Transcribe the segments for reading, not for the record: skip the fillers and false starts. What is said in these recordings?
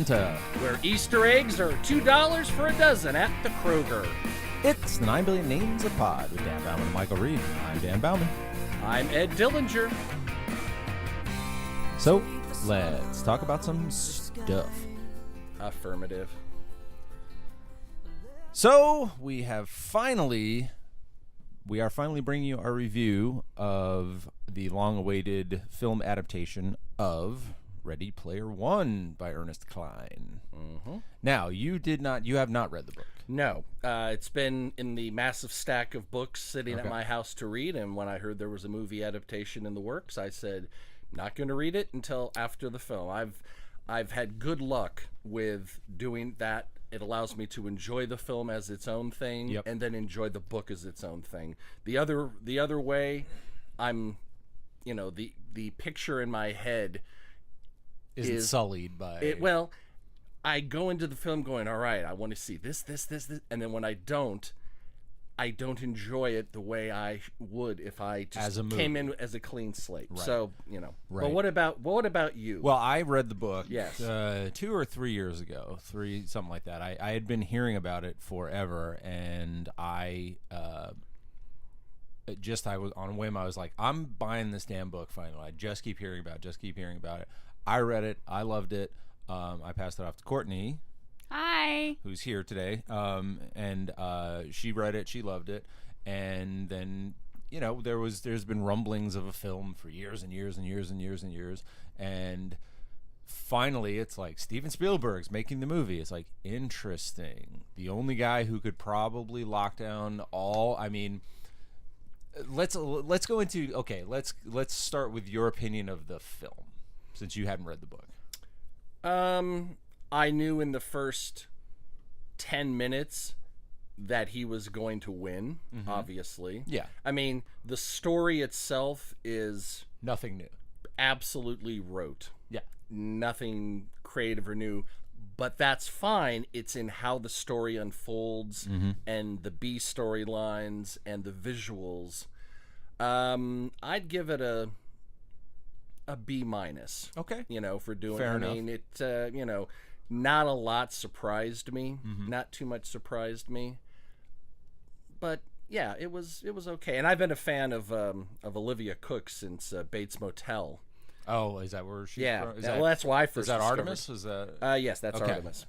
Santa. Where Easter eggs are $2 for a dozen at the Kroger. It's the 9 Billion Names of Pod with Dan Bauman and Michael Reed. I'm Dan Bauman. I'm Ed Dillinger. So, let's talk about some stuff. Affirmative. So, we are finally bringing you our review of the long-awaited film adaptation of Ready Player One by Ernest Cline. Mm-hmm. Now, you have not read the book. No, it's been in the massive stack of books sitting at my house to read, and when I heard there was a movie adaptation in the works, I said, not going to read it until after the film. I've had good luck with doing that. It allows me to enjoy the film as its own thing, and then enjoy the book as its own thing. The other way, I'm, the picture in my head is sullied by it. Well, I go into the film going, all right, I want to see this, and then when I don't enjoy it the way I would if I just came in as a clean slate. Right. So, Right. But what about you? Well, I read the book yes. 2 or 3 years ago, something like that. I had been hearing about it forever, and I was on a whim. I was like, I'm buying this damn book finally. I just keep hearing about it. I read it. I loved it. I passed it off to Courtney. Hi. Who's here today. And she read it. She loved it. And then, there's been rumblings of a film for years and years and years and years and years. And finally, it's like Steven Spielberg's making the movie. It's like, interesting. The only guy who could probably lock down all, let's go into, okay, let's start with your opinion of the film, since you hadn't read the book. I knew in the first 10 minutes that he was going to win, obviously. Yeah. The story itself is... nothing new. Absolutely rote. Yeah. Nothing creative or new. But that's fine. It's in how the story unfolds and the B storylines and the visuals. I'd give it a B-. Okay. For doing. Fair enough. It. Not a lot surprised me. Not too much surprised me. But yeah, it was okay. And I've been a fan of Olivia Cooke since Bates Motel. Oh, is that where she's from? That's why I first. Is that discovered. Artemis? Is that? Yes, that's okay. Artemis.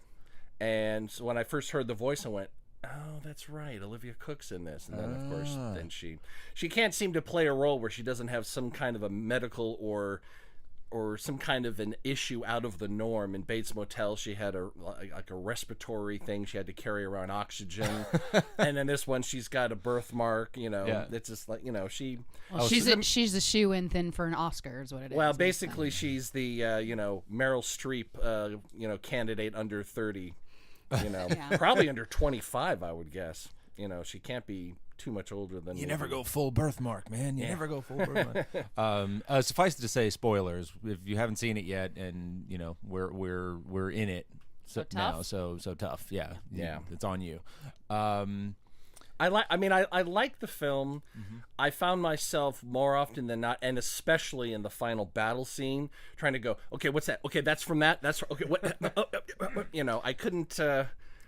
And so when I first heard the voice, I went, oh, that's right. Olivia Cooke's in this. And then, of course, then she can't seem to play a role where she doesn't have some kind of a medical or some kind of an issue out of the norm. In Bates Motel, she had a respiratory thing. She had to carry around oxygen. And then this one, she's got a birthmark. It's just like, she... Well, she's a shoe-in then for an Oscar is what it is. Well, basically, she's the, Meryl Streep, candidate under 30. Probably under 25, I would guess. She can't be too much older than you. Never go full birthmark, man. You never go full birthmark. Suffice it to say, spoilers. If you haven't seen it yet, and we're in it now, so tough. Yeah, it's on you. I like the film. I found myself more often than not, and especially in the final battle scene, trying to go, okay, what's that? Okay, that's from that. That's okay. What? I couldn't.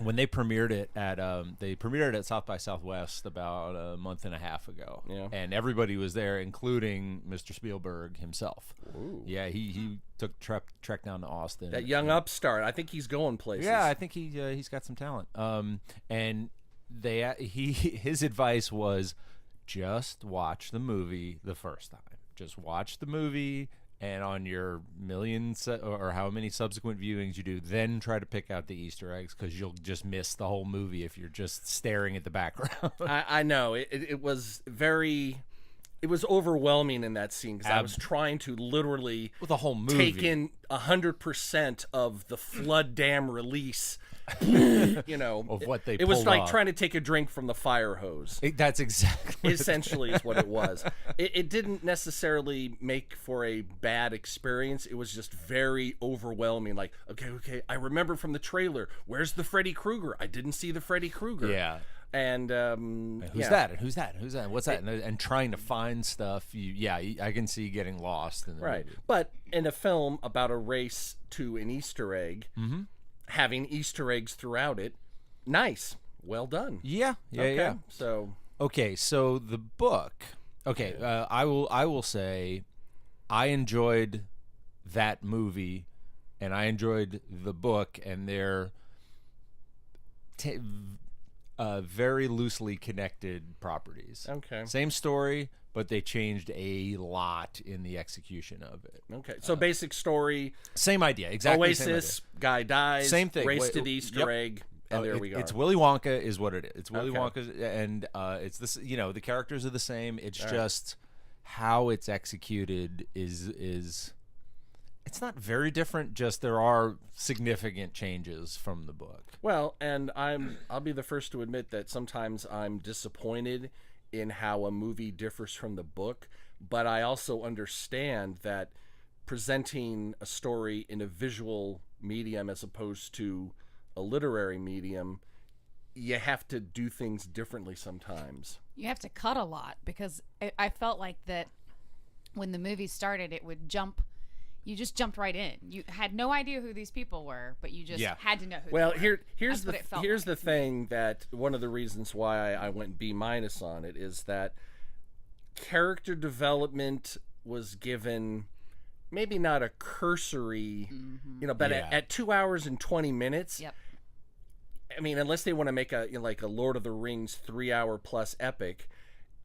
When they premiered it at South by Southwest about a month and a half ago, and everybody was there, including Mr. Spielberg himself. Ooh. Yeah, he took trek down to Austin. That young upstart. I think he's going places. Yeah, I think he's got some talent. And his advice was just watch the movie the first time. Just watch the movie. And on your millions or how many subsequent viewings you do, then try to pick out the Easter eggs, because you'll just miss the whole movie if you're just staring at the background. I know. It was very... It was overwhelming in that scene, because I was trying to literally with the whole movie take in 100% of the flood dam release. Of what they. It was like trying to take a drink from the fire hose. That's exactly essentially is what it was. It didn't necessarily make for a bad experience. It was just very overwhelming. Like, okay, I remember from the trailer. Where's the Freddy Krueger? I didn't see the Freddy Krueger. Yeah. And Who's that? And who's that? And who's that? What's that? And trying to find stuff. I can see getting lost in the Right. movie. But in a film about a race to an Easter egg, having Easter eggs throughout it, nice. Well done. Yeah. Okay. So the book. Okay, I will say, I enjoyed that movie, and I enjoyed the book, and they're very loosely connected properties. Okay. Same story, but they changed a lot in the execution of it. Okay. So basic story. Same idea, exactly. Oasis, guy dies. Same thing. Race to the Easter egg. And there we go. It's Willy Wonka is what it is. It's Willy Wonka, and it's this. The characters are the same. It's just how it's executed is. It's not very different. Just there are significant changes from the book. Well, and I'll be the first to admit that sometimes I'm disappointed in how a movie differs from the book, but I also understand that presenting a story in a visual medium as opposed to a literary medium, you have to do things differently sometimes. You have to cut a lot, because I felt like that when the movie started, it would jump. You just jumped right in. You had no idea who these people were, but you just had to know who well, they were. here's the thing that one of the reasons why I went B- on it is that character development was given maybe not a cursory, but at 2 hours and 20 minutes. Yep. I mean, unless they want to make a like a Lord of the Rings 3 hour plus epic,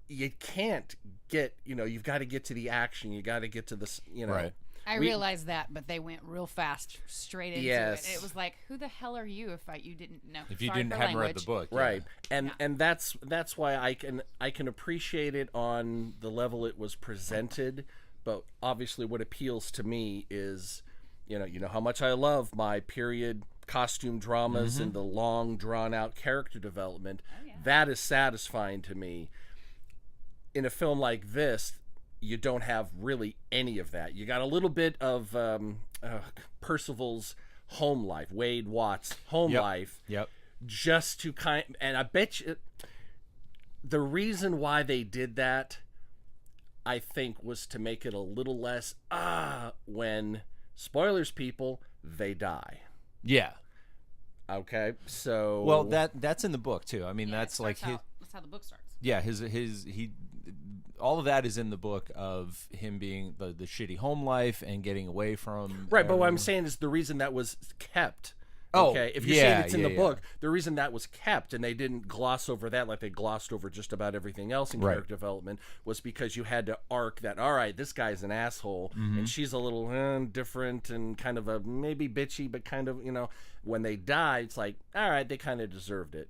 you can't get, you've got to get to the action. You got to get to this, Right. I realized that, but they went real fast straight into it. It was like, who the hell are you if you didn't know? If you haven't read the book, right? And that's why I can appreciate it on the level it was presented, but obviously what appeals to me is, you know how much I love my period costume dramas and the long drawn out character development. That is satisfying to me. In a film like this, you don't have really any of that. You got a little bit of Percival's home life, Wade Watts' home life. Yep. Just to and I bet you the reason why they did that, I think, was to make it a little less when, spoilers people, they die. Yeah. Okay. So well, that's in the book too. I mean, that's like that's how the book starts. Yeah, all of that is in the book of him being the shitty home life and getting away from. Right, but what I'm saying is the reason that was kept. Oh, okay. If you're saying it's in the book, the reason that was kept and they didn't gloss over that like they glossed over just about everything else in character development was because you had to arc that, all right, this guy's an asshole and she's a little different and kind of a maybe bitchy, but kind of, when they die, it's like, all right, they kind of deserved it.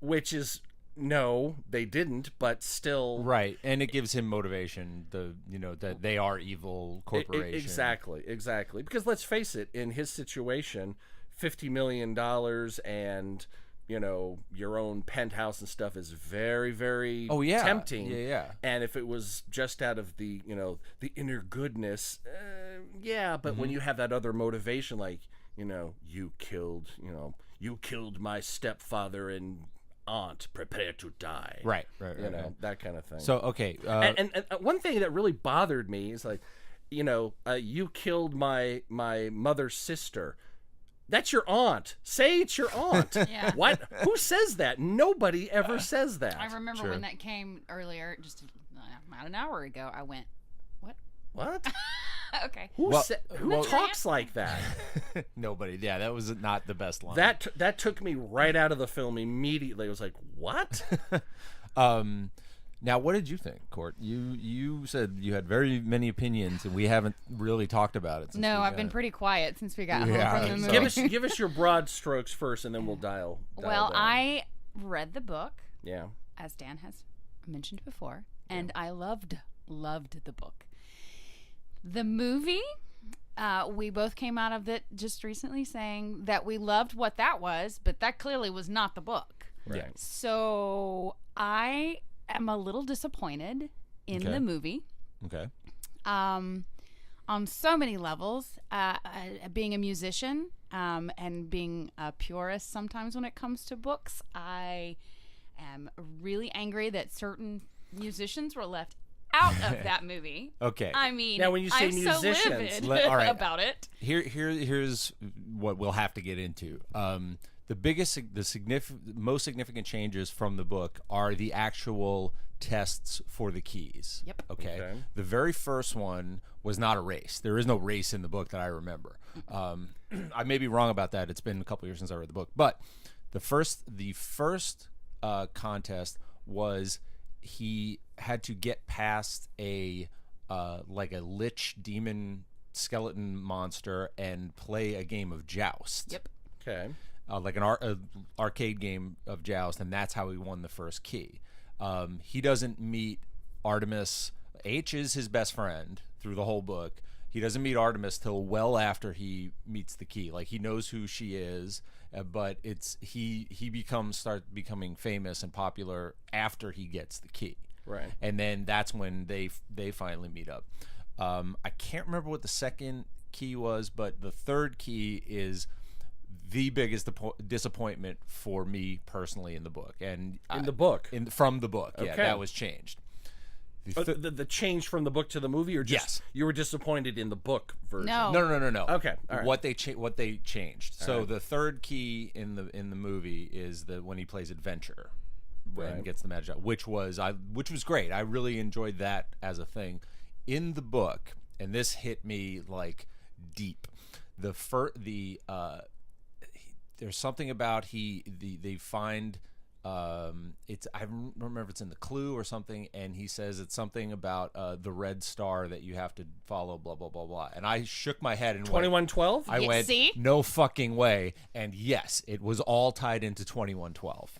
Which is, no, they didn't, but still. Right, and it gives him motivation, that they are evil corporation. Exactly. Because let's face it, in his situation, $50 million and your own penthouse and stuff is very, very tempting. Yeah. And if it was just out of the the inner goodness, but when you have that other motivation, like you killed my stepfather and aunt, prepare to die. Right. That kind of thing. So okay, and one thing that really bothered me is like, you killed my mother's sister. That's your aunt. Say it's your aunt. Yeah. What? Who says that? Nobody ever says that. I remember when that came earlier, just about an hour ago. I went, what? What? Okay. Who talks like that? Nobody. Yeah, that was not the best line. That took me right out of the film immediately. I was like, what? Now, what did you think, Court? You said you had very many opinions, and we haven't really talked about it. No, I've been pretty quiet since we got home from the movie. Give us your broad strokes first, and then we'll dial well, down. I read the book. Yeah. As Dan has mentioned before, and I loved the book. The movie, we both came out of it just recently saying that we loved what that was, but that clearly was not the book. Right. So I am a little disappointed in the movie. Okay. On so many levels, being a musician and being a purist sometimes when it comes to books, I am really angry that certain musicians were left out of that movie. Okay. I mean, Now, when you say I'm musicians, so livid all right. about it. Here's what we'll have to get into. Most significant changes from the book are the actual tests for the keys. Yep. Okay. The very first one was not a race. There is no race in the book that I remember. I may be wrong about that. It's been a couple years since I read the book, but the first contest was he had to get past a lich demon skeleton monster and play a game of joust. Yep. Okay. Like an arcade game of joust, and that's how he won the first key. He doesn't meet Artemis. H is his best friend through the whole book. He doesn't meet Artemis till well after he meets the key. Like, he knows who she is, but he starts becoming famous and popular after he gets the key. Right. And then that's when they finally meet up. I can't remember what the second key was, but the third key is the biggest disappointment for me personally in the book. And from the book, yeah, Okay. that was changed. The change from the book to the movie, or just Yes. you were disappointed in the book version? No. No. Okay, all right. What they changed. So the third key in the movie is when he plays Adventure, and gets the magic, which was great. I really enjoyed that as a thing. In the book, and this hit me like deep. There's something about they find. I don't remember if it's in the clue or something, and he says it's something about the red star that you have to follow, blah blah blah blah. And I shook my head and 2112. I went, see? no fucking way. And yes, it was all tied into 2112.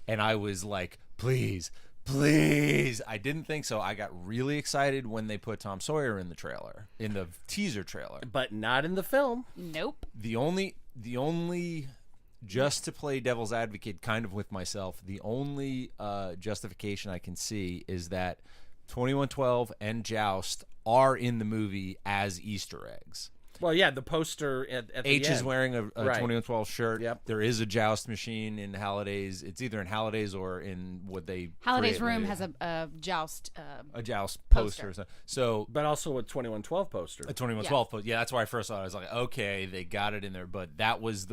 And I was like, please. I didn't think so. I got really excited when they put Tom Sawyer in the teaser trailer. But not in the film. Nope. The only just to play devil's advocate kind of with myself, the only justification I can see is that 2112 and Joust are in the movie as Easter eggs. Well, yeah, the poster at the H is end. wearing a Right. 2112 shirt. Yep. There is a Joust machine in Halliday's. It's either in Halliday's or in what they Halliday's create room later. has a joust. a Joust poster. poster. Or something. So But also a 2112 poster. a 2112 poster. Yeah, that's why I first thought I was like, okay, they got it in there. But that was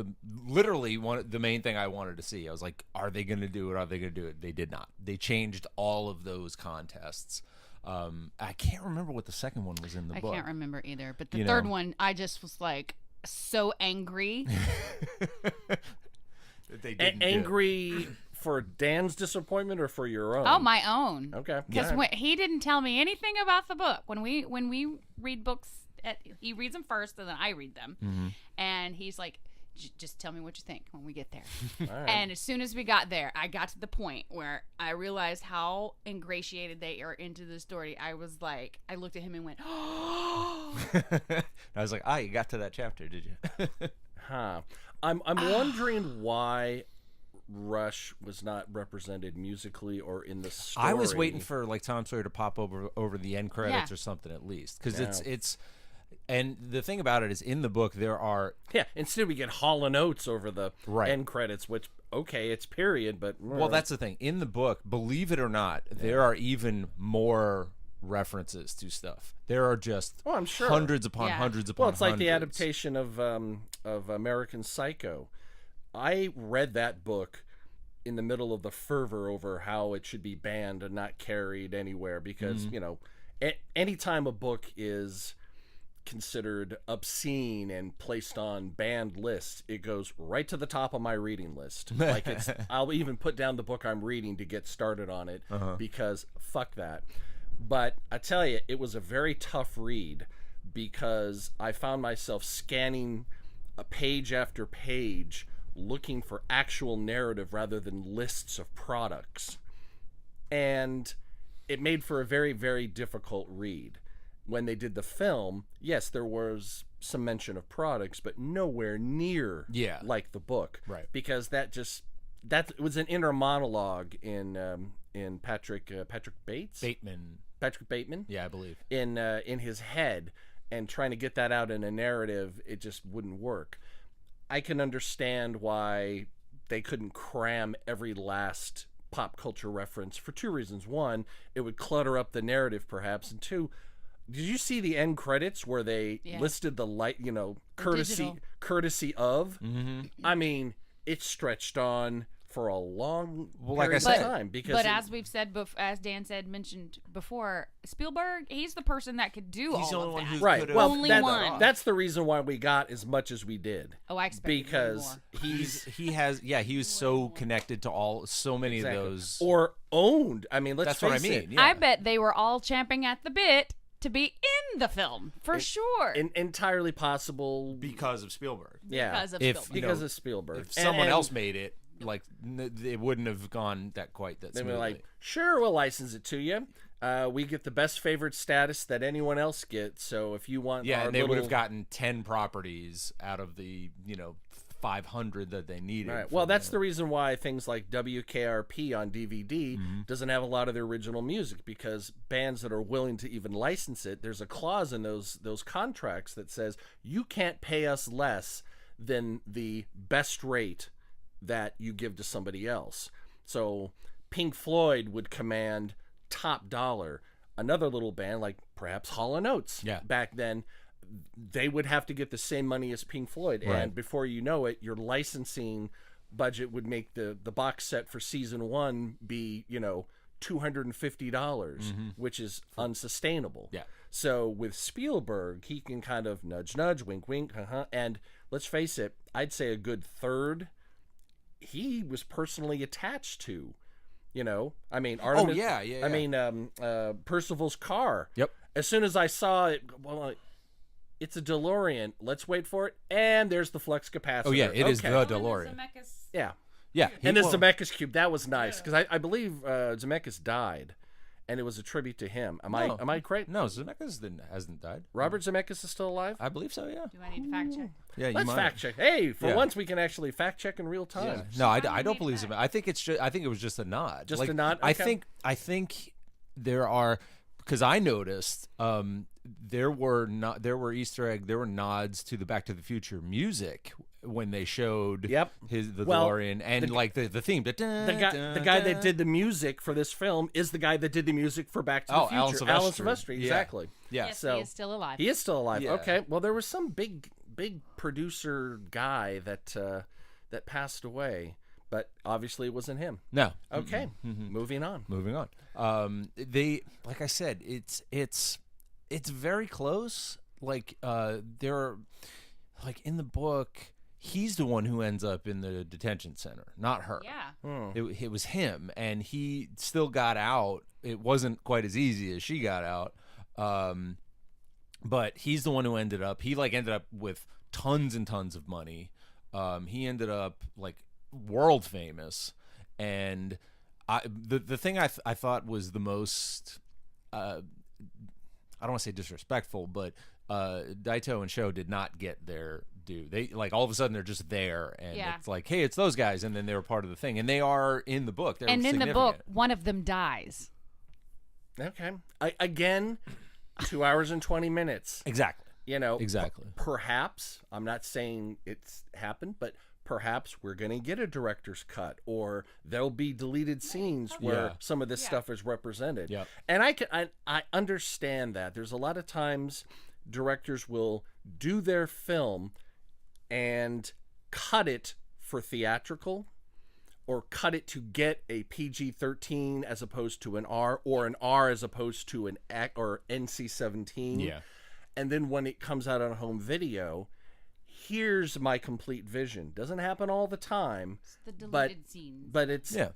literally the main thing I wanted to see. I was like, are they going to do it? Are they going to do it? They did not. They changed all of those contests. I can't remember what the second one was in the book. I can't remember either. But the third one, I just was like so angry. That they didn't do it. Angry for Dan's disappointment or for your own? Oh, my own. Okay. Because All right. he didn't tell me anything about the book. When we read books, he reads them first, and then I read them. Mm-hmm. And he's like, just tell me what you think when we get there. All right. And as soon as we got there, I got to the point where I realized how ingratiated they are into the story. I was like, I looked at him and went, oh. I was like, you got to that chapter, did you? Huh. I'm wondering why Rush was not represented musically or in the story. I was waiting for like Tom Sawyer to pop over the end credits Yeah. or something at least, because Yeah. it's and the thing about it is in the book there are Instead we get Hall and Oates over the Right. end credits, which it's period, but well, that's the thing. In the book, believe it or not, there are even more references to stuff. There are just I'm sure. hundreds upon Yeah. hundreds upon Well, it's like the hundreds. adaptation of American Psycho. I read that book in the middle of the fervor over how it should be banned and not carried anywhere because, anytime a book is considered obscene and placed on banned lists, it goes right to the top of my reading list. Like I'll even put down the book I'm reading to get started on it because fuck that. But I tell you, it was a very tough read because I found myself scanning a page after page looking for actual narrative rather than lists of products. And it made for a very, very difficult read. When they did the film, yes, there was some mention of products, but nowhere near like the book. Right. Because that was an inner monologue in Patrick Bates? Bateman. Patrick Bateman? Yeah, I believe. In his head, and trying to get that out in a narrative, it just wouldn't work. I can understand why they couldn't cram every last pop culture reference for two reasons. One, it would clutter up the narrative perhaps, and two, did you see the end credits where they listed the courtesy of? Mm-hmm. I mean, it's stretched on for a long like I period said, of time because But as we've said, as Dan mentioned before, Spielberg, he's the person that could do He's the all only of one that. who's right. could've Well, Only one. that's the reason why we got as much as we did. Oh, I expected Because more. he was so connected to so many Exactly. of those. Or owned. I mean, let's That's face what I mean. it. Yeah. I bet they were all champing at the bit to be in the film for sure. Entirely possible. because of Spielberg. Yeah. Because of If- Spielberg. Because of Spielberg. If someone else made it, like it wouldn't have gone that they smoothly. were like, sure, we'll license it to you. We get the best favorite status that anyone else gets. So if you want, yeah, our and they would little- have gotten 10 properties out of the 500 that they needed. Right. Well, that's the reason why things like WKRP on DVD doesn't have a lot of the original music, because bands that are willing to even license it, there's a clause in those contracts that says you can't pay us less than the best rate that you give to somebody else. So Pink Floyd would command top dollar. Another little band like perhaps Hall & Oates back then, they would have to get the same money as Pink Floyd. Right. And before you know it, your licensing budget would make the box set for season 1 be, $250, which is unsustainable. Yeah. So with Spielberg, he can kind of nudge, nudge, wink, wink, and let's face it, I'd say a good third he was personally attached to. I mean, Artemis, I mean, Percival's car. Yep. As soon as I saw it, well, it's a DeLorean. Let's wait for it. And there's the flux capacitor. Oh yeah, it is the Oh, DeLorean. and Zemeckis- Yeah. Yeah, And the Zemeckis cube, that was nice, because I believe Zemeckis died, and it was a tribute to him. Am I correct? No, Zemeckis hasn't died. Robert Zemeckis is still alive? I believe so. Yeah. Do I need to fact check? Yeah. Let's fact check. Hey, for Yeah. once we can actually fact check in real time. Yeah. No, I don't made believe that. Zemeckis. I think it was just a nod. Just a nod? I Okay. think there are, because I noticed there were nods to the Back to the Future music when they showed the DeLorean and the theme. The guy that did the music for this film is the guy that did the music for Back to the Future. Alan Silvestri, Silvestri. exactly. Yeah. Yes, So- he is still alive. He is still alive. Yeah. Okay. Well, there was some big producer guy that passed away, but obviously it wasn't him. No. Okay. Moving on. Moving on. They, like I said, it's very close. Like they're like in the book, he's the one who ends up in the detention center, not her. Yeah. It was him, and he still got out. It wasn't quite as easy as she got out. But he's the one who ended up. He ended up with tons and tons of money. He ended up world famous, and the thing I thought was the most I don't want to say disrespectful, but Daito and Sho did not get their due. They all of a sudden they're just there, and it's like, hey, it's those guys, and then they were part of the thing, and they are in the book. They're And in the book, significant. one of them dies. Okay. Again, 2 hours and 20 minutes. Exactly. Exactly. Perhaps, I'm not saying it's happened, but perhaps we're going to get a director's cut, or there'll be deleted scenes where some of this stuff is represented. Yep. And I understand that. There's a lot of times directors will do their film and cut it for theatrical, or cut it to get a PG-13 as opposed to an R, or an R as opposed to an or NC-17. Yeah. And then when it comes out on home video, here's my complete vision. Doesn't happen all the time. It's the deleted scenes. But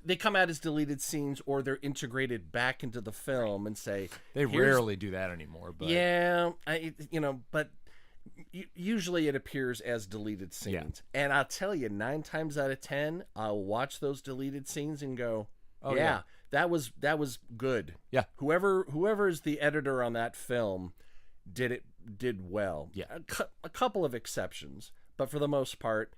they come out as deleted scenes, or they're integrated back into the film and say They rarely do that anymore. But but usually it appears as deleted scenes. And I'll tell you, 9 times out of 10, I'll watch those deleted scenes and go, yeah. that was good. Yeah. Whoever is the editor on that film did well. Yeah. A couple of exceptions, but for the most part,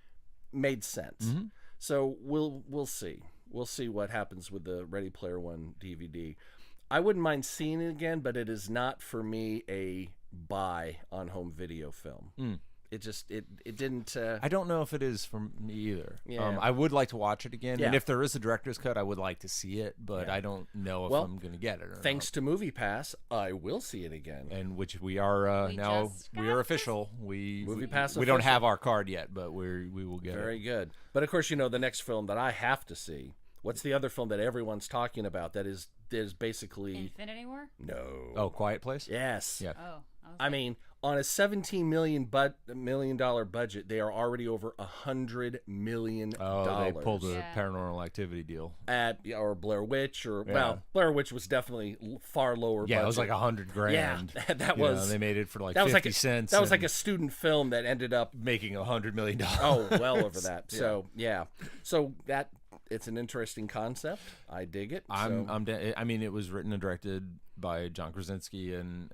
made sense. So we'll see. We'll see what happens with the Ready Player One DVD. I wouldn't mind seeing it again, but it is not for me a buy on home video film. it didn't. I don't know if it is for me either. Yeah. I would like to watch it again, and Yeah. if there is a director's cut, I would like to see it, but I don't know if Well, I'm going to get it or Thanks to Movie Pass, I will see it again. not. And which we are We now. just We got are this- official. We MoviePass we don't official. have our card yet, but we will get Very it. good. But of course, the next film that I have to see. What's the other film that everyone's talking about that is basically Infinity War. no? Oh, Quiet Place. Yes. Yeah. Oh, I mean, on a $17 million budget, they are already over $100 million. Oh, they pulled a Yeah. Paranormal Activity deal. Or Blair Witch, or Yeah. well, Blair Witch was definitely far lower. Yeah, budget. it was like $100,000. Yeah, that You know, was they made it for like that was 50 like cents. that was like and a student film that ended up making $100 million. oh well over that. So yeah, so that it's an interesting concept. I dig it. I mean, it was written and directed by John Krasinski and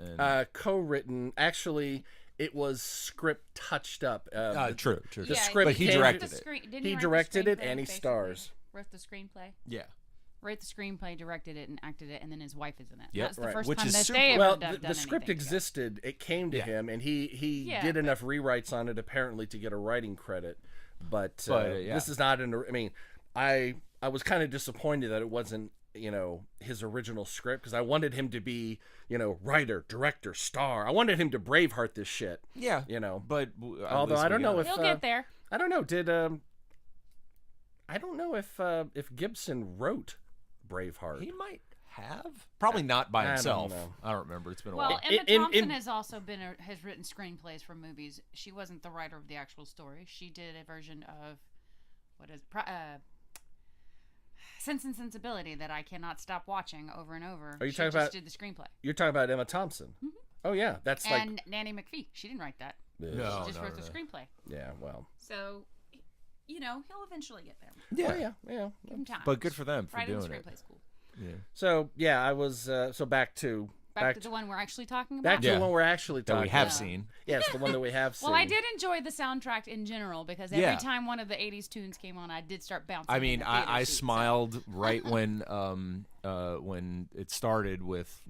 Co-written. Actually, it was script touched up. true. The script but he came- directed the it. screen, didn't He write the directed it screenplay, and he basically? stars. Wrote the screenplay. Yeah. Wrote the screenplay, directed it, and acted it, and then his wife is in it. Yep. That's the Right. first Which time is that super- they ever Well, done the script anything together. existed. It came to Yeah. him, and he Yeah, did but- enough rewrites on it apparently to get a writing credit. But yeah. this is not I mean, I was kind of disappointed that it wasn't his original script, because I wanted him to be writer, director, star. I wanted him to Braveheart this shit. Yeah. But Although I don't know if He'll get there. I don't know. I don't know if Gibson wrote Braveheart. he might have. Probably not by I don't himself. know. I don't remember. It's been a Well, while. Emma in- Thompson in- has also has written screenplays for movies. She wasn't the writer of the actual story. She did a version of Sense and Sensibility that I cannot stop watching over and over. Are you she talking just about- did the screenplay. You're talking about Emma Thompson. Oh yeah, that's And Nanny McPhee. She didn't write that. like No. She just wrote the no. screenplay. yeah. Well, So, he'll eventually get there. Yeah. yeah. Give him time. But good for them for Writing the doing it. screenplay's cool. So yeah, I was so back to Back to the one we're actually talking back about. to Yeah. the one we're actually That talking we have about. seen. Yes, the one that we have seen. Well, I did enjoy the soundtrack in general because every Yeah. time one of the '80s tunes came on, I did start bouncing. I in mean, the theater I seat, so- smiled right when it started with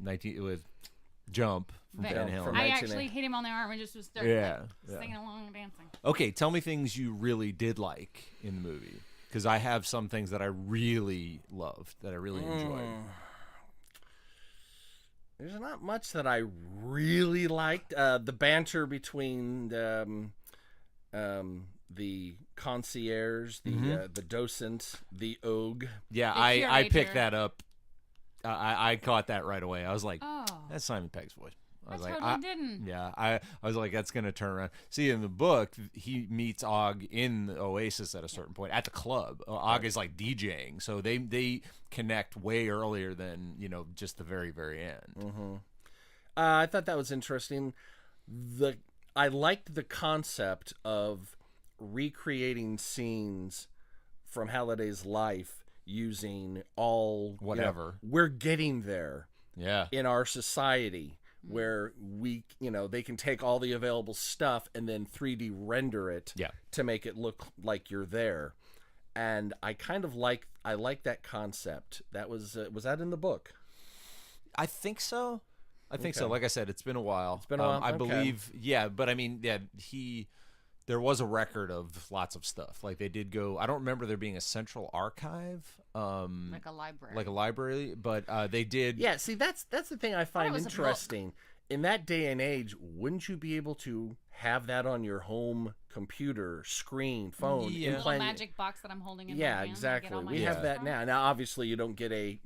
Jump from But Van Halen. from I 1980. actually hit him on the arm and just was there, Yeah, singing along and dancing. Okay, tell me things you really did like in the movie, because I have some things that I really loved, that I really enjoyed. There's not much that I really liked. The banter between the concierge, the docent, the ogre. Yeah, The I picked curator. that up. I caught that right away. I was like, Oh, that's Simon Pegg's voice. I was I like, totally didn't. Yeah, I was like, that's gonna turn around. See, in the book, he meets Og in the Oasis at a certain point at the club. Og is like DJing, so they connect way earlier than just the very end. I thought that was interesting. I liked the concept of recreating scenes from Halliday's life using all Whatever. we're getting there Yeah, in our society where they can take all the available stuff and then 3D render it Yeah. to make it look like you're there. And I kind of like that concept. That was that in the book? I think so. So. Like I said, it's been a while. It's been a while? I Okay. believe. Yeah, but I mean, yeah, there was a record of lots of stuff. Like they did go. I don't remember there being a central archive. Like a library. But they did. Yeah, see, that's the thing I find was a book. interesting. In that day and age, wouldn't you be able to have that on your home computer, screen, phone? Yeah. Little implant- magic box that I'm holding in my Yeah, hand. I get exactly. all my We stuff have that from. now. Now, obviously, you don't get a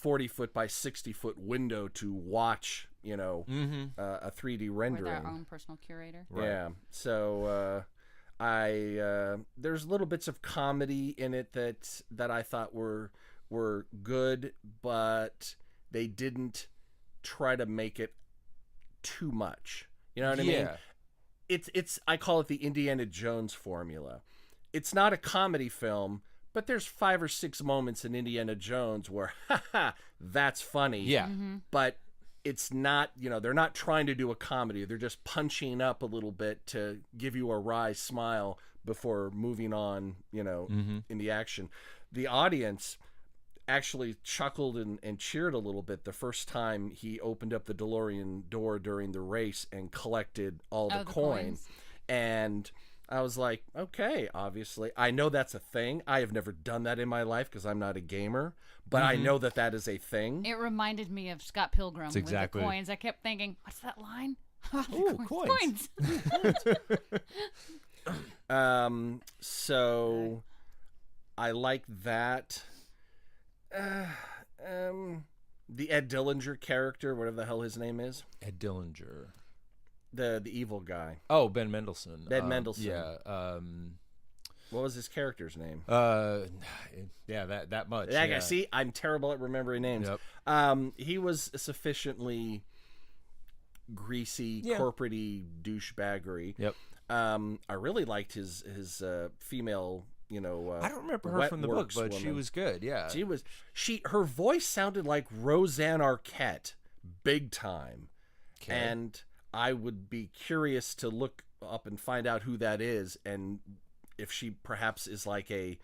40-foot by 60-foot window to watch a 3D With rendering. our own personal curator. Right. Yeah. So there's little bits of comedy in it that I thought were good, but they didn't try to make it too much. You know what I mean? Yeah. It's I call it the Indiana Jones formula. It's not a comedy film, but there's 5 or 6 moments in Indiana Jones where that's funny. Yeah. But it's not, they're not trying to do a comedy. They're just punching up a little bit to give you a wry smile before moving on, in the action. The audience actually chuckled and cheered a little bit the first time he opened up the DeLorean door during the race and collected all the Oh, the coin. coins. And I was like, okay, obviously. I know that's a thing. I have never done that in my life because I'm not a gamer, but I know that that is a thing. It reminded me of Scott Pilgrim with exactly. the coins. I kept thinking, what's that line? Ooh, coins. So I like that. The Ed Dillinger character, whatever the hell his name is, Ed Dillinger. the evil guy. Oh, Ben Mendelsohn. Ben Mendelsohn. Yeah. What was his character's name? Yeah, that much. That yeah. guy. See, I'm terrible at remembering names. Yep. He was sufficiently greasy, Yeah. corporate-y douchebaggery. Yep. I really liked his female. You know, I don't remember her from the book, Wetworks but she woman. was good. Yeah. Her voice sounded like Roseanne Arquette, big time. Okay. And I would be curious to look up and find out who that is, and if she perhaps is like a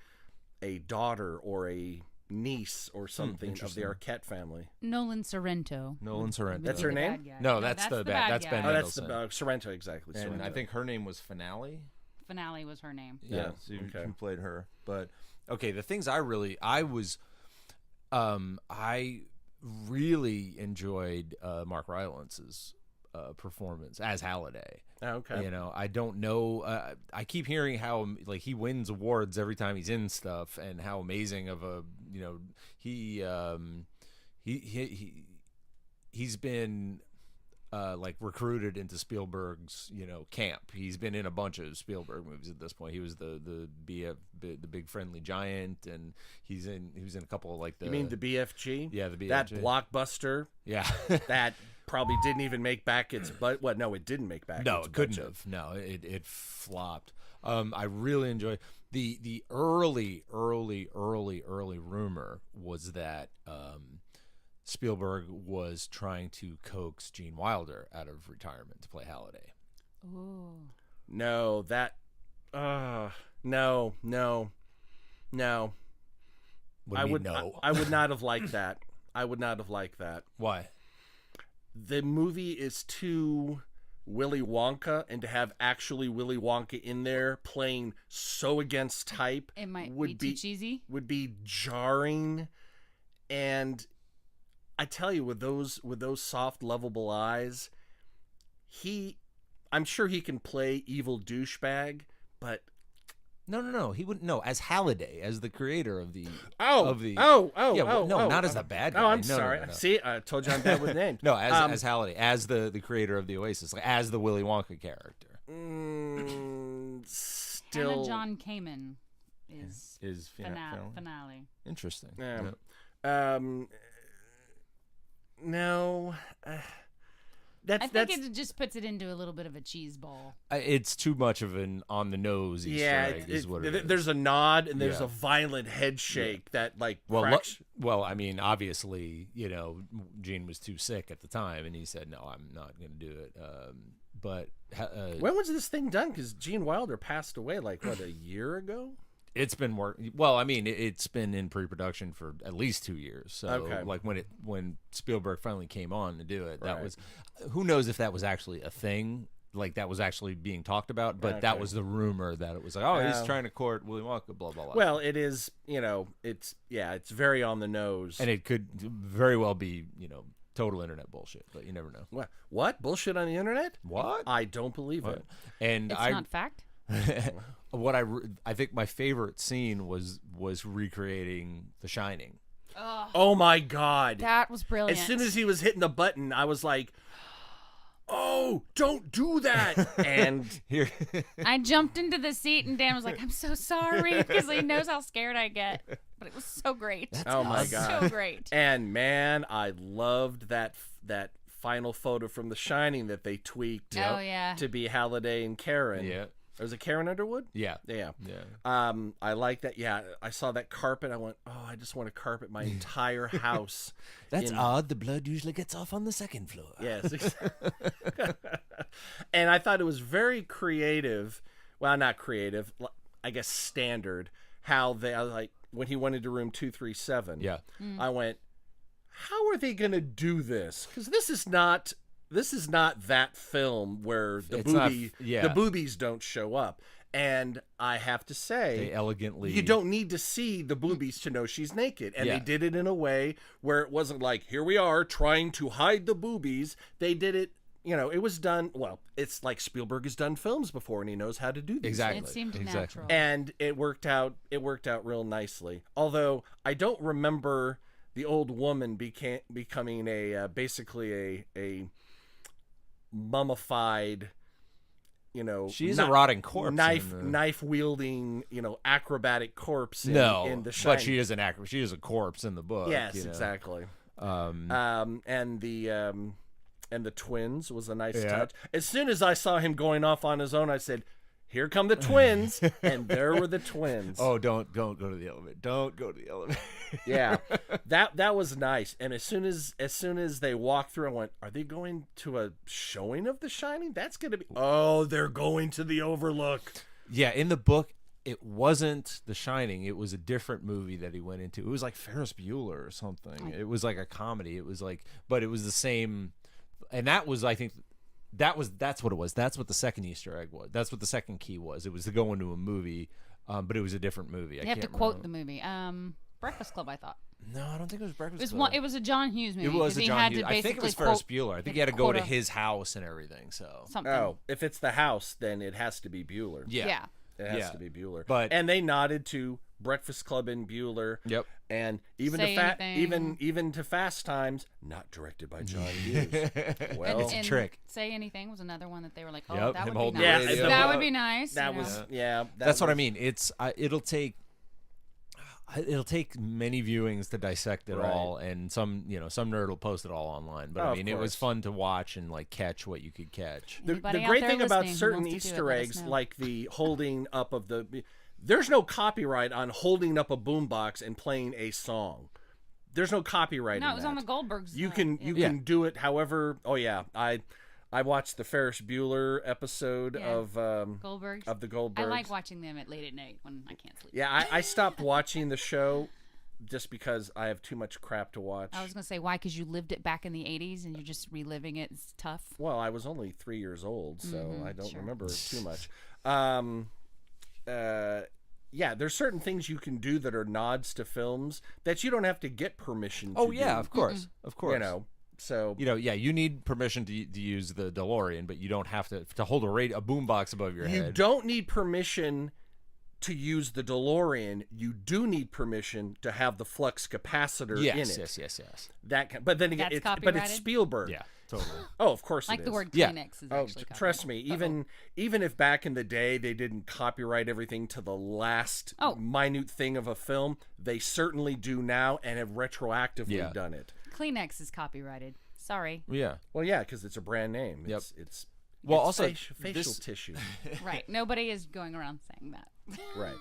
daughter or a niece or something of the interesting. Arquette family. Nolan Sorrento. Nolan Sorrento. That's her The name? bad guy. No, that's the bad. That's guy. Ben Oh, that's the Mendelsohn. Sorrento, exactly. And Sorrento. I think her name was Finale. Finale was her name. Yeah, so okay. you played her. But okay, the things I really enjoyed Mark Rylance's performance as Halliday. Oh, okay. You know, I don't know. I keep hearing how like he wins awards every time he's in stuff, and how amazing of a he's been like recruited into Spielberg's camp. He's been in a bunch of Spielberg movies at this point. He was the Big Friendly Giant, and he was in a couple of like the. You mean the BFG? Yeah, the BFG. That blockbuster Yeah. that probably didn't even make back its but what? No, it didn't make back. No, its it couldn't budget. have. No, it flopped. I really enjoyed the early rumor was that Spielberg was trying to coax Gene Wilder out of retirement to play Halliday. Ooh. No, that. No. What do you mean, no? I would not have liked that. I would not have liked that. Why? The movie is too Willy Wonka, and to have actually Willy Wonka in there playing so against type It might would be too cheesy. would be jarring. And I tell you, with those soft, lovable eyes, I'm sure he can play evil douchebag, but No. He wouldn't. No, as Halliday, as the creator of the. Not as the bad guy. Oh, I'm No, sorry. no. See, I told you I'm bad with names. No, as Halliday, as the creator of the Oasis, like as the Willy Wonka character. Still, Hannah John Kamen is Finale? finale. Interesting. Yeah. Yeah. No. I think it just puts it into a little bit of a cheese ball. It's too much of an on the nose Easter egg, is what it is. There's a nod and there's Yeah. a violent head shake that like Well, cracks. I mean, obviously, Gene was too sick at the time, and he said, "No, I'm not going to do it." When was this thing done? Because Gene Wilder passed away like what, a year ago? it's been more. Well, I mean, it's been in pre-production for at least 2 years. So, Okay. like when Spielberg finally came on to do it, that Right. was. Who knows if that was actually a thing? Like that was actually being talked about, but that Okay. was the rumor that it was like, oh, he's Oh. trying to court Willy Wonka, blah blah blah. Well, it is. It's very on the nose. and it could very well be, total internet bullshit, but you never know. What bullshit on the internet? What? I don't believe it. And It's I not fact. what I think my favorite scene was recreating The Shining. Oh my god! That was brilliant. As soon as he was hitting the button, I was like, "Oh, don't do that!" And Here, I jumped into the seat and Dan was like, "I'm so sorry," because he knows how scared I get. But it was so great. oh my So god! great. And man, I loved that final photo from The Shining that they tweaked Oh yeah. to be Halliday and Karen. yeah, Was it Karen Underwood? yeah, Yeah. yeah. I like that. Yeah, I saw that carpet. I went, "Oh, I just want to carpet my entire house." That's in- odd. The blood usually gets off on the second floor. Yes. And I thought it was very creative. Well, not creative. I guess standard. How they like when he went into room 237. Yeah. I went, how are they going to do this? Because this is not this is not that film where the It's not- the boobies don't show up. And I have to say, They elegantly. you don't need to see the boobies to know she's naked. And Yeah. they did it in a way where it wasn't like, here we are trying to hide the boobies. They did it, it was done. Well, it's like Spielberg has done films before and he knows how to do these Exactly. things. It seemed Exactly. natural. And it worked out real nicely. Although I don't remember the old woman becoming basically a mummified, She's a rotting corpse. knife wielding, acrobatic corpse in The Shining. but she is an actor. She is a corpse in the book. Yes, exactly. And the twins was a nice touch. As soon as I saw him going off on his own, I said, "Here come the twins," and there were the twins. Oh, don't go to the elevator. Don't go to the elevator. Yeah, that was nice. And as soon as they walked through, I went, "Are they going to a showing of The Shining? That's gonna be." Oh, they're going to the Overlook. Yeah, in the book, it wasn't The Shining. It was a different movie that he went into. It was like Ferris Bueller or something. It was like a comedy. It was like, but it was the same. And that was, I think, that's what it was. That's what the second Easter egg was. That's what the second key was. It was to go into a movie, but it was a different movie. You have to quote the movie. Breakfast Club, I thought. No, I don't think it was Breakfast It was Club. It was a John Hughes movie. It was 'cause a he John had Hughes. to I think it was basically Ferris quote Bueller. I think he had to go to quote a- his house and everything. So something. Oh, if it's the house, then it has to be Bueller. Yeah. It has Yeah. to be Bueller. But- and they nodded to Breakfast Club and Bueller. Yep. And even Say to Anything. even to Fast Times, not directed by John Hughes. Well, It's a trick. Say Anything was another one that they were like, oh, Yep, that him would be holding nice. the radio. That would be nice. that you was know. That's what I mean. It'll take many viewings to dissect it Right. all, and some nerd will post it all online. But Oh, I of mean, it was course. fun to watch and like catch what you could catch. The Anybody out great there thing about listening who certain wants to do it, Easter let us eggs, know. like the holding up of there's no copyright on holding up a boombox and playing a song. There's no copyright. No, in it was that. on the Goldbergs. You can can do it however. Oh yeah, I watched the Ferris Bueller episode Yeah. of Goldbergs. the Goldbergs. I like watching them at late at night when I can't sleep. Yeah, I stopped watching the show just because I have too much crap to watch. I was gonna say why, because you lived it back in the '80s and you're just reliving it. It's tough. Well, I was only 3 years old, so I don't sure. remember too much. Yeah, there's certain things you can do that are nods to films that you don't have to get permission to Oh yeah, do, of course, of course. So you need permission to use the DeLorean, but you don't have to hold a boombox above your you head. don't need permission to use the DeLorean. You do need permission to have the flux capacitor in Yes, it. yes. But then again, That's but it's copyrighted? Spielberg. Yeah, totally. Oh, of course Like it the is. word Yeah. Kleenex is Oh, actually trust me. Even if back in the day they didn't copyright everything to the last Oh. minute thing of a film, they certainly do now and have retroactively Yeah. done it. Kleenex is copyrighted. Sorry. Yeah. Well, yeah, because it's a brand name. Yep. It's Well, it's also, facial this- tissue. Right. Nobody is going around saying that. Right.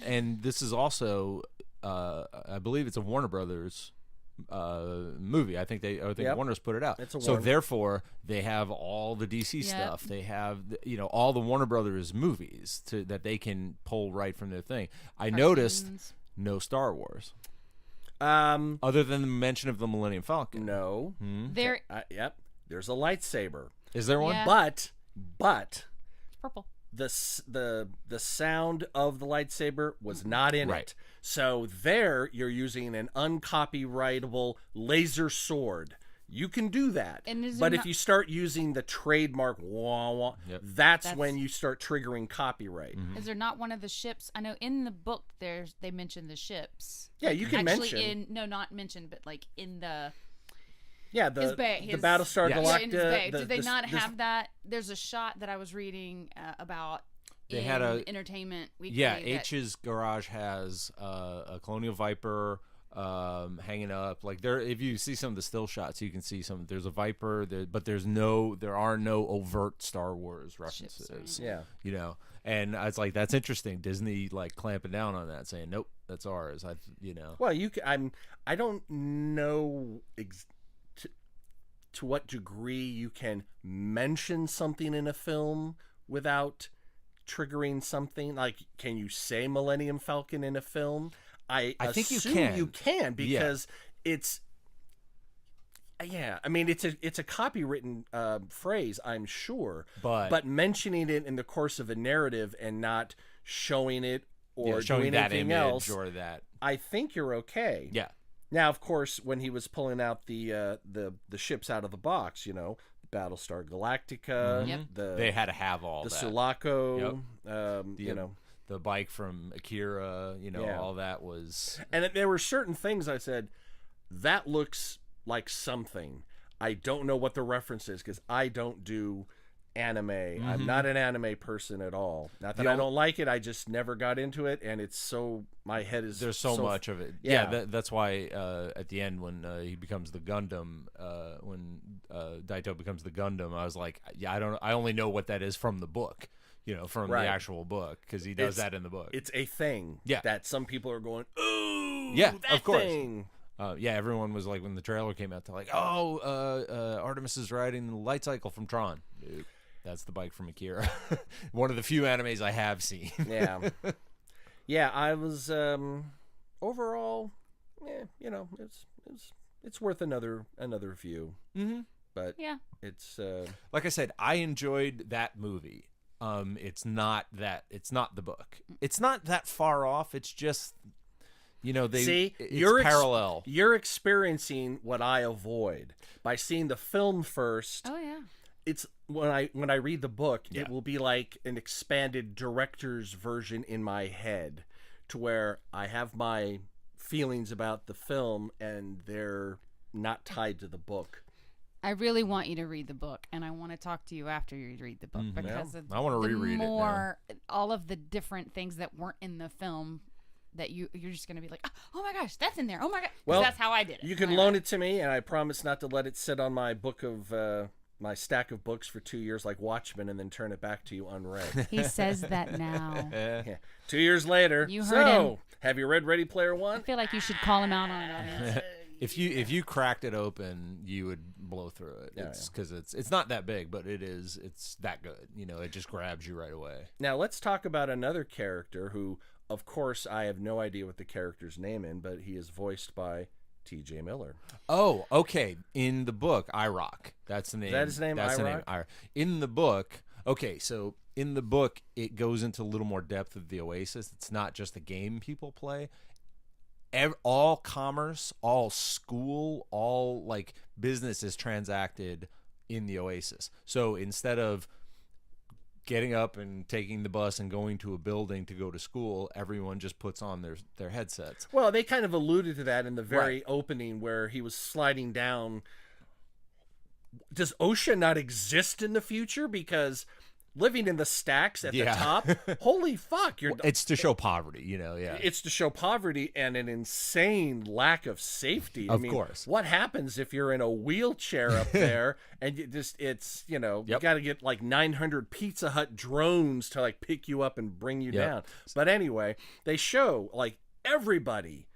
and this is also, I believe it's a Warner Brothers movie. I think Yep. Warner's put it out. It's a so Warner. therefore they have all the DC Yep. stuff. They have all the Warner Brothers movies that they can pull right from their thing. I noticed Cartoons. no Star Wars Um, other than the mention of the Millennium Falcon. no. There, Yep. There's a lightsaber, Is there one? Yeah. but it's purple. the sound of the lightsaber was not in Right. it. So there you're using an uncopyrightable laser sword. You can do that. And is But there if not- you start using the trademark wah, wah, Yep. that's when you start triggering copyright. Is there not one of the ships? I know in the book they mention the ships. Yeah, you can Actually, mention. not mentioned, but like in the Yeah, the his bay, the his- Battlestar Yes. yeah, in his Galactica. bay. the- Did they this- not this- have that? There's a shot that I was reading about. They in had a- Entertainment Weekly. Yeah, that- H's garage has a Colonial Viper hanging up. Like there, if you see some of the still shots, you can see some. There's a Viper, but there are no overt Star Wars references. Yeah. And it's like that's interesting. Disney like clamping down on that, saying nope, that's ours. Well, I don't know to what degree you can mention something in a film without triggering something. Like, can you say Millennium Falcon in a film? I think you assume can. You can because Yeah, I mean it's a copywritten phrase, I'm sure, But mentioning it in the course of a narrative and not showing it or showing doing that anything image else, or that. I think you're okay. Yeah. Now, of course, when he was pulling out the ships out of the box, Battlestar Galactica, Yep. They had to have all the that. Sulaco, The bike from Akira, Yeah. all that was. and there were certain things I said, that looks like something. I don't know what the reference is because I don't do anime. I'm not an anime person at all. Not that I don't like it. I just never got into it, and it's so my head is. There's so much of it. Yeah. That's why at the end when he becomes the Gundam, when Daito becomes the Gundam, I was like, I only know what that is from the book, from Right. the actual book because he does that in the book. It's a thing. Yeah. That some people are going, ooh, Yeah, that of course. thing. Everyone was like, when the trailer came out, they're like, oh, Artemis is riding the light cycle from Tron. Dude, that's the bike from Akira. One of the few animes I have seen. Yeah. Yeah, I was overall, it's worth another view. Mm-hmm. But Yeah. it's Like I said, I enjoyed that movie. It's not the book. It's not that far off. It's just, see, it's parallel. You're experiencing what I avoid by seeing the film first. Oh yeah. It's when I read the book, Yeah. it will be like an expanded director's version in my head, to where I have my feelings about the film and they're not tied to the book. I really want you to read the book, and I want to talk to you after you read the book because of I wanna the reread it now. more all of the different things that weren't in the film that you're just going to be like, oh my gosh, that's in there. Oh my god, 'cause Well, that's how I did it. You can loan it to me, and I promise not to let it sit on my book of my stack of books for 2 years like Watchmen, and then turn it back to you unread. He says that now. Yeah. 2 years later. You heard him. Have you read Ready Player I One? feel like you should call him out on it. If you cracked it open, you would blow through it. It's because it's not that big, but it's that good. It just grabs you right away. Now let's talk about another character who, of course, I have no idea what the character's name in, but he is voiced by T.J. Miller. Oh, okay. In the book, IROC. That's the name. Is that his name, That's the name. IROC? In the book, okay. So in the book, it goes into a little more depth of the Oasis. It's not just a game people play. All commerce, all school, all like business is transacted in the Oasis. So instead of getting up and taking the bus and going to a building to go to school, everyone just puts on their headsets. Well, they kind of alluded to that in the very opening where he was sliding down. Does OSHA not exist in the future? Because living in the stacks at the top, holy fuck! It's to show poverty, yeah. It's to show poverty and an insane lack of safety. Of course. What happens if you're in a wheelchair up there and you got to get like 900 Pizza Hut drones to like pick you up and bring you down. But anyway, they show like everybody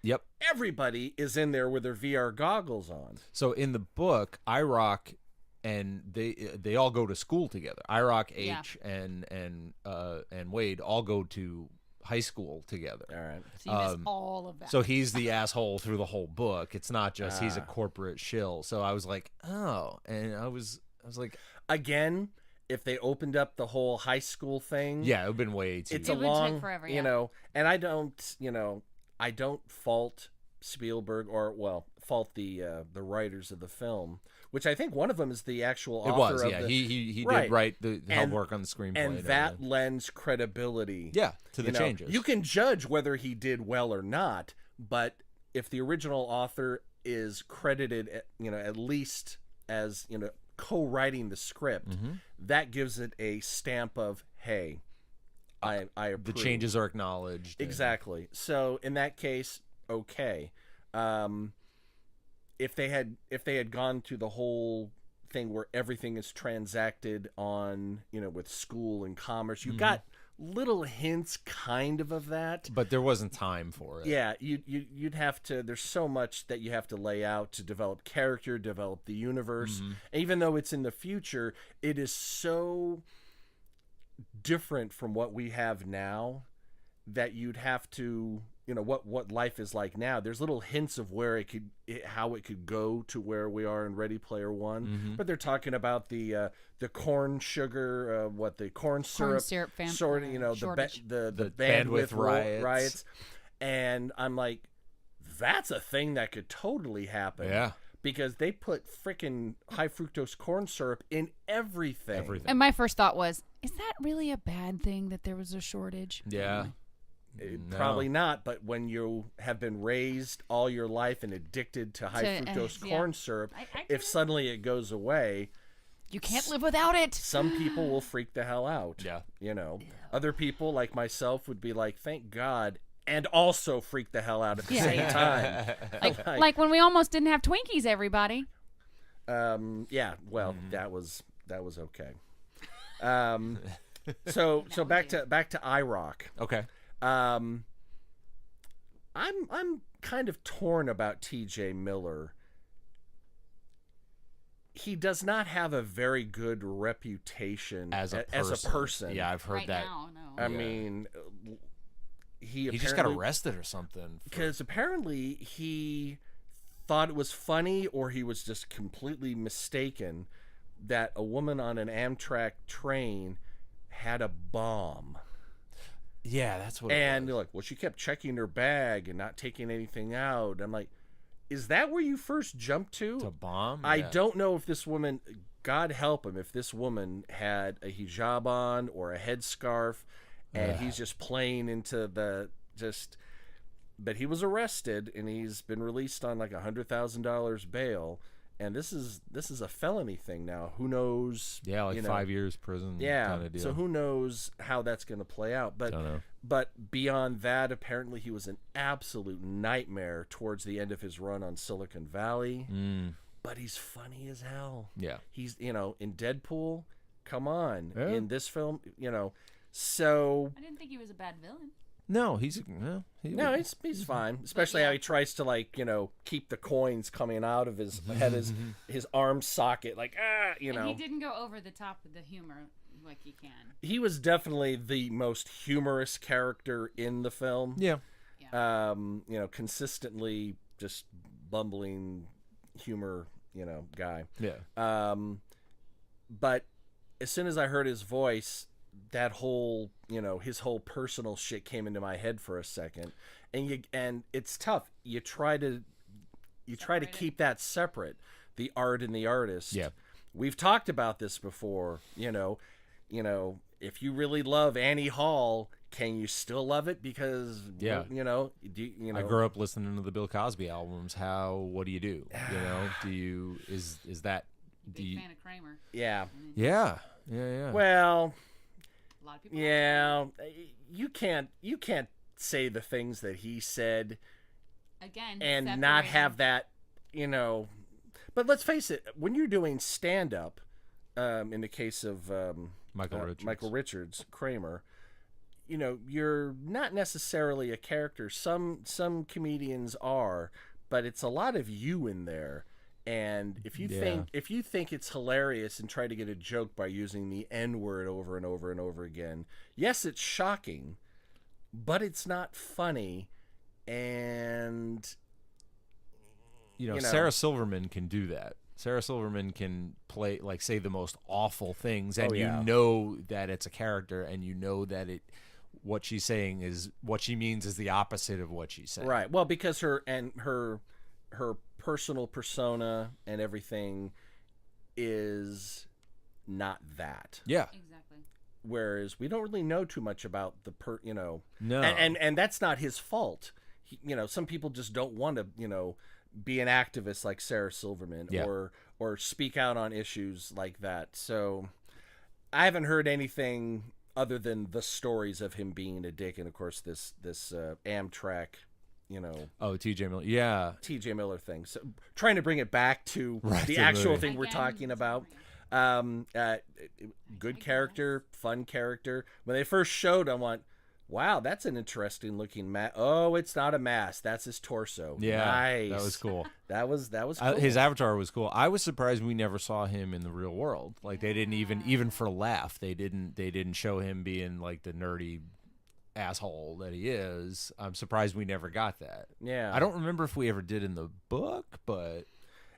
is in there with their VR goggles on. So in the book, IROC and they all go to school together. IROC, H, and Wade all go to high school together. All right. So you miss all of that. So he's the asshole through the whole book. It's not just he's a corporate shill. So I was like, oh, and I was like, again, if they opened up the whole high school thing, yeah, it would have been way too. it's It a would take long, forever, and I don't fault Spielberg or fault the writers of the film, which I think one of them is the actual author. It was, of yeah. the, He Right. did write help And- work on the screenplay, and that lends credibility. to the changes. You can judge whether he did well or not, but if the original author is credited, at least as co-writing the script, that gives it a stamp of, hey, I approve. the changes are acknowledged. Exactly. So in that case, okay. If they had gone to the whole thing where everything is transacted on, with school and commerce, you got little hints kind of that. But there wasn't time for it. Yeah, you'd have to. There's so much that you have to lay out to develop character, develop the universe. Even though it's in the future, it is so different from what we have now that you'd have to what life is like now. There's little hints of where how it could go to where we are in Ready Player One. But they're talking about the corn sugar, the corn syrup sort of, the bandwidth riots, and I'm like, that's a thing that could totally happen. Yeah. Because they put freaking high fructose corn syrup in everything. And my first thought was, is that really a bad thing that there was a shortage? Yeah. No. Probably not, but when you have been raised all your life and addicted to high fructose corn syrup, if suddenly it goes away, you can't live without it. Some people will freak the hell out. Yeah. Other people like myself would be like, thank God, and also freak the hell out at the same time. Like when we almost didn't have Twinkies, everybody. Yeah, well, that was okay. So back to IROC. Okay. I'm kind of torn about T.J. Miller. He does not have a very good reputation as a person. Yeah, I've heard that. Now, no. I mean, he just got arrested or something. Because apparently he thought it was funny, or he was just completely mistaken that a woman on an Amtrak train had a bomb. Yeah, that's what. And they're like, well, she kept checking her bag and not taking anything out. I'm like, is that where you first jumped to? To bomb? I don't know if this woman, God help him, if this woman had a hijab on or a headscarf, and he's just playing into but he was arrested and he's been released on like $100,000 bail, and this is a felony thing now. Who knows? Yeah, like 5 years prison. Yeah, kind of deal. So who knows how that's going to play out? But don't know. But beyond that, apparently he was an absolute nightmare towards the end of his run on Silicon Valley. But he's funny as hell. Yeah, he's in Deadpool. Come on, yeah. In this film, So I didn't think he was a bad villain. no, he's fine. Especially how he tries to keep the coins coming out of his head, his arm socket, And he didn't go over the top with the humor like he can. He was definitely the most humorous character in the film. Yeah. Consistently just bumbling humor, guy. Yeah. But as soon as I heard his voice, that whole, his whole personal shit came into my head for a second, and it's tough. You try to keep that separate, the art and the artist. Yeah. We've talked about this before. If you really love Annie Hall, can you still love it? Because I grew up listening to the Bill Cosby albums. What do you do? Do you is that? Big fan of Kramer. Yeah. Yeah. Well, a lot of people. Yeah, you can't say the things that he said again and not have that, But let's face it, when you're doing stand up, in the case of Michael Richards, Kramer, you're not necessarily a character. Some comedians are, but it's a lot of you in there. And if you think it's hilarious and try to get a joke by using the N-word over and over and over again, yes, it's shocking, but it's not funny. And Sarah Silverman can do that. Sarah Silverman can say the most awful things, and you know that it's a character, and you know that what she's saying is what she means is the opposite of what she's saying. Right. Well, because her personal persona and everything is not that. Yeah. Exactly. Whereas we don't really know too much about No. And that's not his fault. Some people just don't want to, be an activist like Sarah Silverman or speak out on issues like that. So I haven't heard anything other than the stories of him being a dick, and of course this Amtrak, T.J. Miller. Yeah. T.J. Miller thing. So trying to bring it back to the actual thing we're talking about. Good character, fun character. When they first showed, I went, wow, that's an interesting looking mask. Oh, it's not a mask. That's his torso. Yeah. Nice. That was cool. That was cool. His avatar was cool. I was surprised we never saw him in the real world. Like they didn't even for laugh. They didn't show him being like the nerdy asshole that he is. I'm surprised we never got that. Yeah. I don't remember if we ever did in the book, but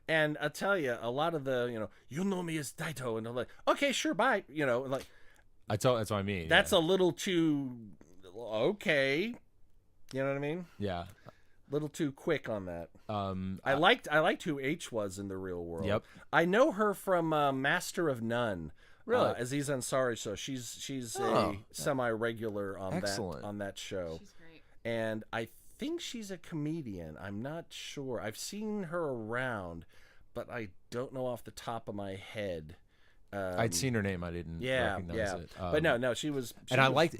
And I'll tell you, a lot of the, you know me as Daito, and I'm like, okay, sure, bye. Like that's what I mean. that's a little too okay. You know what I mean? Yeah. Little too quick on that. I I liked who H was in the real world. Yep. I know her from Master of None. Really? Aziz Ansari. So she's Oh. a semi-regular on Excellent. that show. She's great. And I think she's a comedian. I'm not sure. I've seen her around, but I don't know off the top of my head. I'd seen her name. I didn't recognize it. But no, she was. And I liked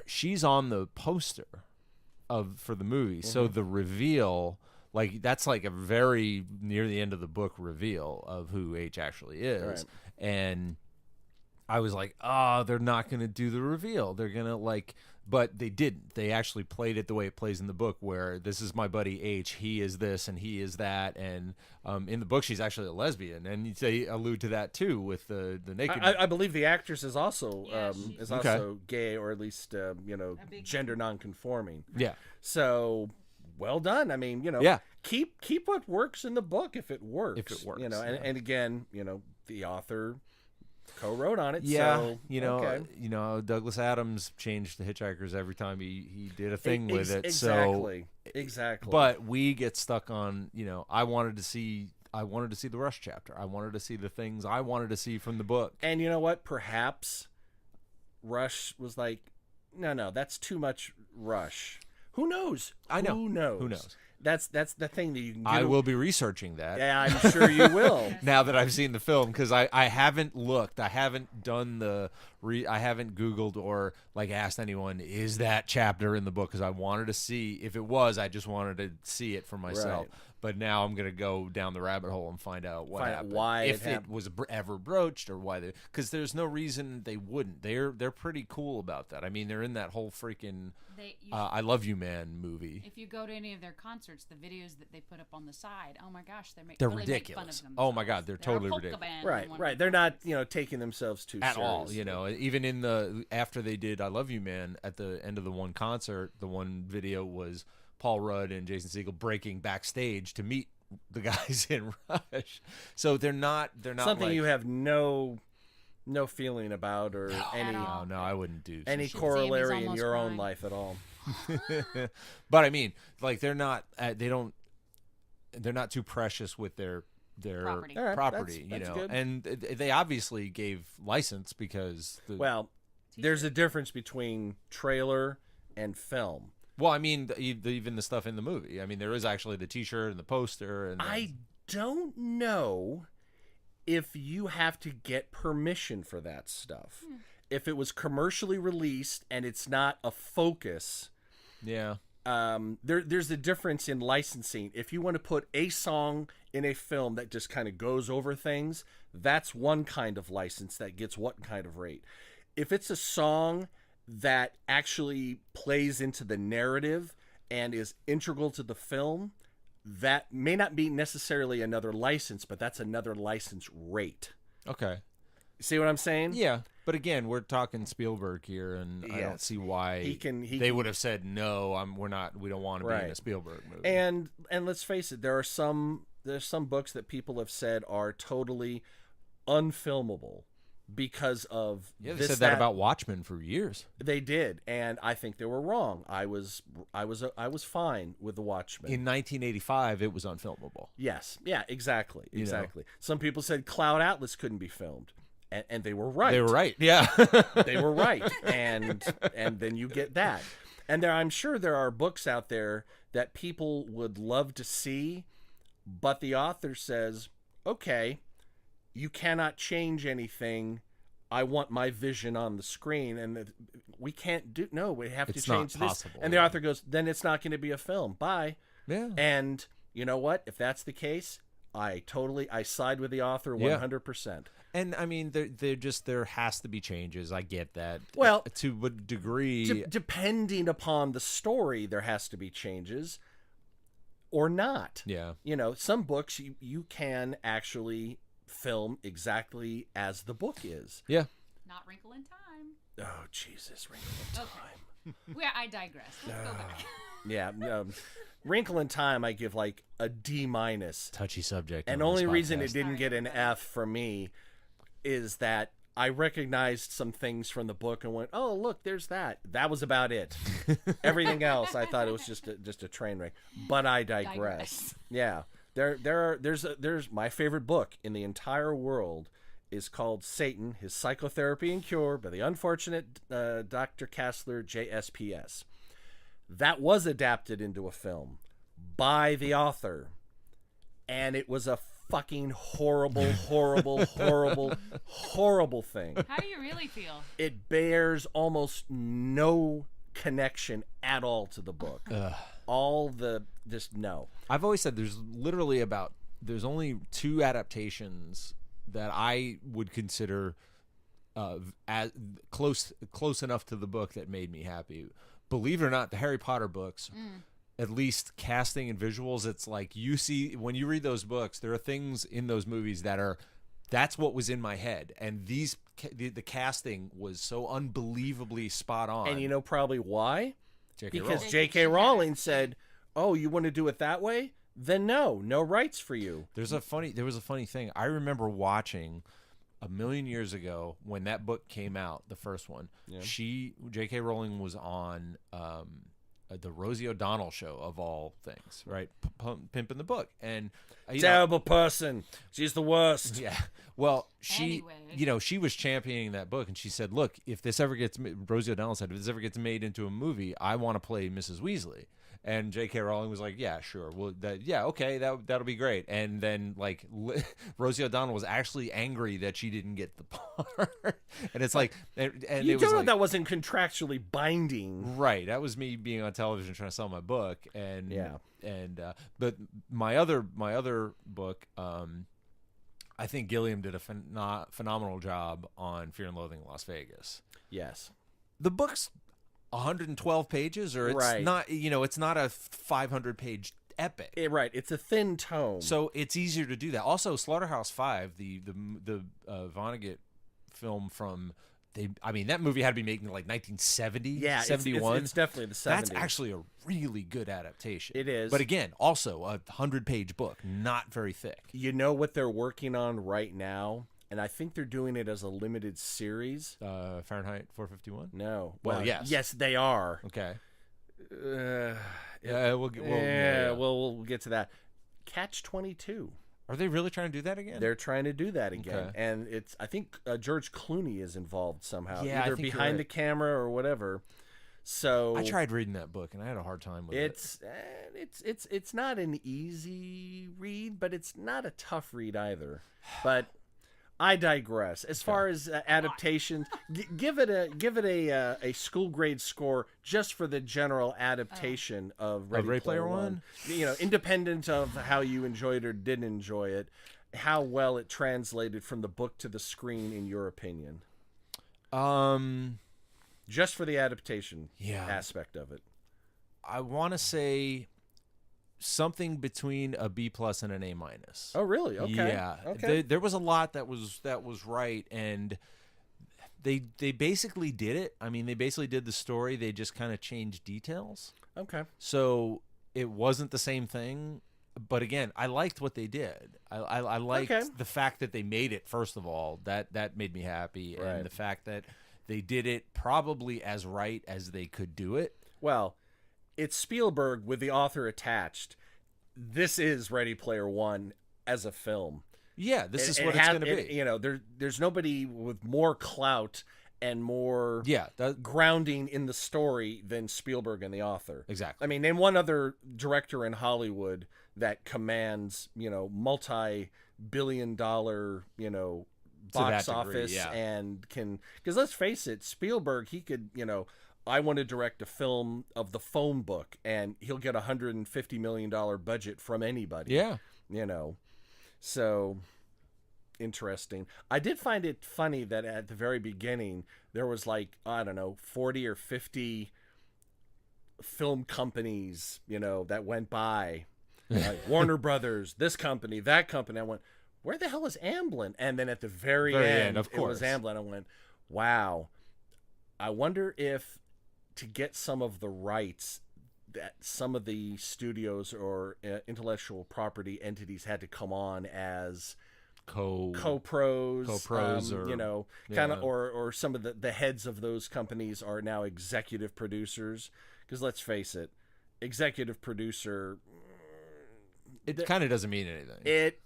she's on the poster for the movie. So the reveal, like that's like a very near the end of the book reveal of who H actually is. Right. And I was like, oh, they're not going to do the reveal. They're going to but they didn't. They actually played it the way it plays in the book, where this is my buddy H. He is this and he is that. And in the book, she's actually a lesbian, and they allude to that too with the naked. I believe the actress is also Yeah, she's- also gay, or at least big- gender nonconforming. Yeah, So well done. I mean, Yeah. keep what works in the book if it works. If it works, and, yeah. and again, the author co-wrote on it. yeah. So, okay. Douglas Adams changed the Hitchhikers every time he did a thing with it. Exactly. So, Exactly. but we get stuck on. I wanted to see the Rush chapter. I wanted to see the things I wanted to see from the book. and you know what? Perhaps Rush was like, no, that's too much Rush. Who knows? I know. Who knows? Who knows? That's the thing that you can get. I will be researching that. Yeah, I'm sure you will. Now that I've seen the film, because I haven't looked, I haven't done I haven't Googled or asked anyone, is that chapter in the book? Because I wanted to see if it was. I just wanted to see it for myself. Right. But now I'm gonna go down the rabbit hole and find out what Find out happened, why if it it happened. was ever broached, or why they. Because there's no reason they wouldn't. They're pretty cool about that. I mean, they're in that whole freaking I Love You Man movie. If you go to any of their concerts, the videos that they put up on the side, oh my gosh, They're really make fun ridiculous. of Oh my themselves. God, they're totally a polka ridiculous. band Right, in one right. of They're the not, taking themselves too At seriously. all, even in the after they did I Love You Man, at the end of the one concert, the one video was Paul Rudd and Jason Segel breaking backstage to meet the guys in Rush. So they're not Something like, you have no feeling about, or any all. no, I wouldn't do any some shit. corollary in almost your own crying. life at all. But I mean, they're not they're not too precious with their Property. All right, property, that's good. and they obviously gave license because Well, there's a difference between trailer and film. well, I mean, even the stuff in the movie. I mean, there is actually the T-shirt and the poster, and I don't know if you have to get permission for that stuff. If it was commercially released and it's not a focus, yeah. there's a difference in licensing. If you want to put a song in a film that just kind of goes over things, that's one kind of license that gets what kind of rate. If it's a song that actually plays into the narrative and is integral to the film, that may not be necessarily another license, but that's another license rate. Okay. See what I'm saying? Yeah, but again, we're talking Spielberg here, and I don't Yes. see why He they would have said no. We don't want to be in a Right. Spielberg movie. And let's face it, there's some books that people have said are totally unfilmable because of yeah, they this, said that about Watchmen for years. They did, and I think they were wrong. I was fine with the Watchmen. In 1985, it was unfilmable. Yes, yeah, exactly. know. Some people said Cloud Atlas couldn't be filmed, and they were right. They were right. Yeah. They were right, and then you get that. And I'm sure there are books out there that people would love to see, but the author says, okay, you cannot change anything. I want my vision on the screen, and we can't do. No, we have to It's not change this. possible, And the yeah. author goes, then it's not going to be a film. Bye. Yeah. And you know what? If that's the case, I side with the author Yeah. 100%. And I mean, there has to be changes. I get that. Well, to a degree. Depending upon the story, there has to be changes, or not. Yeah. Some books you can actually film exactly as the book is. Yeah. Not Wrinkle in Time. Oh, Jesus, Wrinkle in Time. Where I digress. Let's go back. Yeah, Wrinkle in Time, I give like a D-. Touchy subject. And on only this reason podcast. it didn't get an F from me is that I recognized some things from the book and went, "Oh, look, there's that." That was about it. Everything else, I thought it was just a train wreck. But I digress. Yeah, there's my favorite book in the entire world is called Satan: His Psychotherapy and Cure by the unfortunate Dr. Kassler, JSPS. That was adapted into a film by the author, and it was a fucking horrible thing. How do you really feel? It bears almost no connection at all to the book. No. I've always said there's only 2 adaptations that I would consider as close enough to the book that made me happy. Believe it or not, the Harry Potter books, at least casting and visuals, it's like you see when you read those books, there are things in those movies that's what was in my head, and the casting was so unbelievably spot on. And you know probably why? Because Rowling. J.K. Rowling said, "Oh, you want to do it that way? Then no rights for you." There was a funny thing. I remember watching a million years ago when that book came out, the first one. Yeah. J.K. Rowling was on the Rosie O'Donnell show of all things, right? Pimping the book, and terrible person. She's the worst. Yeah. Well, Anyway. she was championing that book, and she said, "Look, if this ever gets," Rosie O'Donnell said, "if this ever gets made into a movie, I want to play Mrs. Weasley." And J.K. Rowling was like, "Yeah, sure. Well, okay, that'll be great." And then Rosie O'Donnell was actually angry that she didn't get the part. And it's like, and you it don't was know that wasn't contractually binding, right? That was me being on television trying to sell my book, and yeah. And but my other book, I think Gilliam did a phenomenal job on Fear and Loathing in Las Vegas. Yes, the book's 112 pages, or it's right. not. It's not a 500-page epic. Right, it's a thin tome, so it's easier to do that. Also, Slaughterhouse-Five, the Vonnegut film from. That movie had to be made in like 1970, 71. It's definitely the 70s. That's actually a really good adaptation. It is. But again, also a 100-page book, not very thick. You know what they're working on right now? And I think they're doing it as a limited series. Fahrenheit 451? No. Well, yes. Yes, they are. Okay. We'll get to that. Catch-22. Are they really trying to do that again? They're trying to do that again, okay. And I think George Clooney is involved somehow, yeah, either behind the camera or whatever. So I tried reading that book and I had a hard time with it. It's not an easy read, but it's not a tough read either. But I digress. As far as adaptations, give it a school grade score just for the general adaptation of Ready Player One. Independent of how you enjoyed or didn't enjoy it, how well it translated from the book to the screen, in your opinion. Just for the adaptation aspect of it. I want to say something between a B+ and an A-. Oh, really? Okay. Yeah. Okay. There was a lot that was right, and they basically did it. They basically did the story. They just kind of changed details. Okay. So it wasn't the same thing, but again, I liked what they did. I liked the fact that they made it. First of all, that made me happy, right. And the fact that they did it probably as right as they could do it. Well, it's Spielberg with the author attached. This is Ready Player One as a film. Yeah, this is what it's going to be. There's nobody with more clout and more grounding in the story than Spielberg and the author. Exactly. Name one other director in Hollywood that commands, multi-billion-dollar, box office and can, because let's face it, Spielberg, he could, I want to direct a film of the phone book, and he'll get $150 million budget from anybody. Yeah. So interesting. I did find it funny that at the very beginning, there was 40 or 50 film companies, that went by. Warner Brothers, this company, that company. I went, where the hell is Amblin? And then at the very end, of course, it was Amblin. I went, wow. I wonder if to get some of the rights that some of the studios or intellectual property entities had to come on as co-pros, or, you know, kind of, or some of the heads of those companies are now executive producers. Because let's face it, executive producer, it kind of doesn't mean anything. It's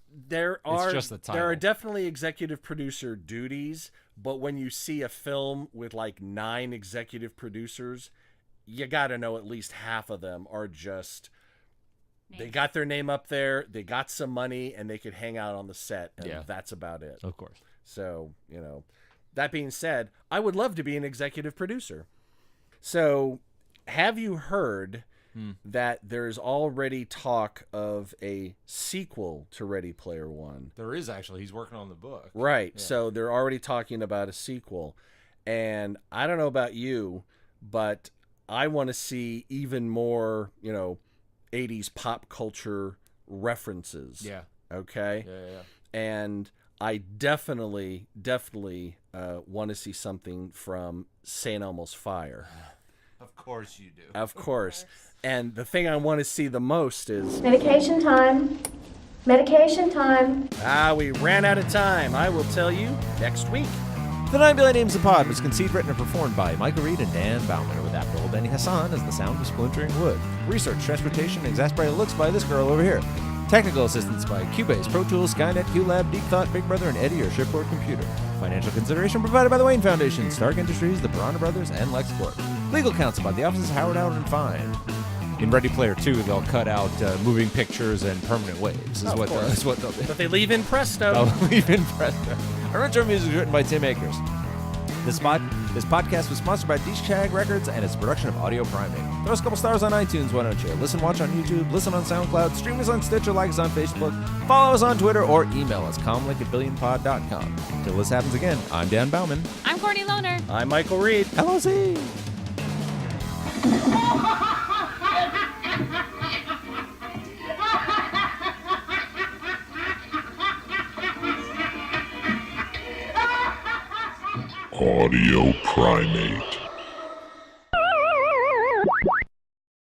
just the title. There are definitely executive producer duties, but when you see a film with like 9 executive producers, you got to know at least half of them are just. They got their name up there, they got some money, and they could hang out on the set, and that's about it. Of course. So, you know, that being said, I would love to be an executive producer. So, have you heard that there's already talk of a sequel to Ready Player One? There is, actually. He's working on the book. Right. Yeah. So, they're already talking about a sequel. And I don't know about you, but I want to see even more, you know, 80s pop culture references. Yeah. Okay? Yeah. And I definitely want to see something from St. Elmo's Fire. Of course you do. Of course. And the thing I want to see the most is... Medication time. Medication time. We ran out of time. I will tell you next week. The 9 Billion Names of Pod was conceived, written, and performed by Michael Reed and Dan Baumer, with Abdul Benny Hassan as the sound of splintering wood. Research, transportation, and exasperated looks by this girl over here. Technical assistance by Cubase, Pro Tools, Skynet, QLab, Deep Thought, Big Brother, and Eddie, your shipboard computer. Financial consideration provided by the Wayne Foundation, Stark Industries, the Piranha Brothers, and LexCorp. Legal counsel by the offices of Howard Allen and Fine. In Ready Player 2, they'll cut out moving pictures and permanent waves. Is what they'll do. But they leave in Presto. They'll leave in Presto. Our intro music is written by Tim Akers. This podcast was sponsored by Deeshag Records and it's a production of Audio Primate. Throw us a couple stars on iTunes, why don't you? Listen, watch on YouTube, listen on SoundCloud, stream us on Stitcher, like us on Facebook, follow us on Twitter, or email us, comlink@billionpod.com. Till this happens again, I'm Dan Bauman. I'm Courtney Lohner. I'm Michael Reed. LOC. Audio Primate.